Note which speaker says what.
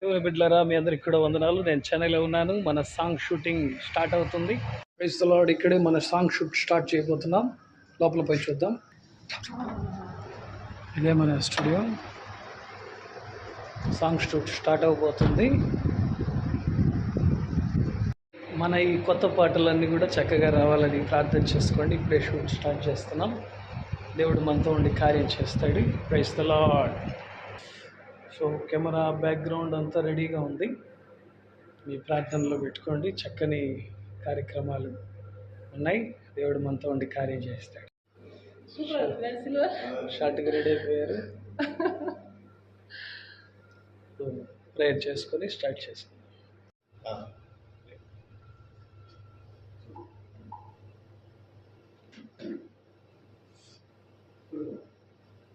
Speaker 1: దేవుని బిడ్డలారా, మీ అందరికి కూడా వందనాలు. నేను చెన్నైలో ఉన్నాను. మన సాంగ్ షూటింగ్ స్టార్ట్ అవుతుంది. Praise the Lord. ఇక్కడే మన సాంగ్ షూట్ స్టార్ట్ చేయబోతున్నాం. లోపల పోయి చూద్దాం. ఇదే మన స్టూడియో. సాంగ్ షూట్ స్టార్ట్ అవబోతుంది. మన ఈ కొత్త పాటలన్నీ కూడా చక్కగా రావాలని ప్రార్థన చేసుకోండి. ఇప్పుడే షూట్ స్టార్ట్ చేస్తున్నాం. దేవుడు మనతో ఉండి కార్యం చేస్తాడు. Praise the Lord. So camera background అంతా రెడీగా ఉంది. మీ ప్రార్థనలో పెట్టుకోండి. చక్కని కార్యక్రమాలు ఉన్నాయి. దేవుడు మనతో ఉండి కార్యం చేస్తాడు. షార్ట్గా రెడీ అయిపోయారు. ప్రేయర్ చేసుకొని స్టార్ట్ చేసుకుందాం.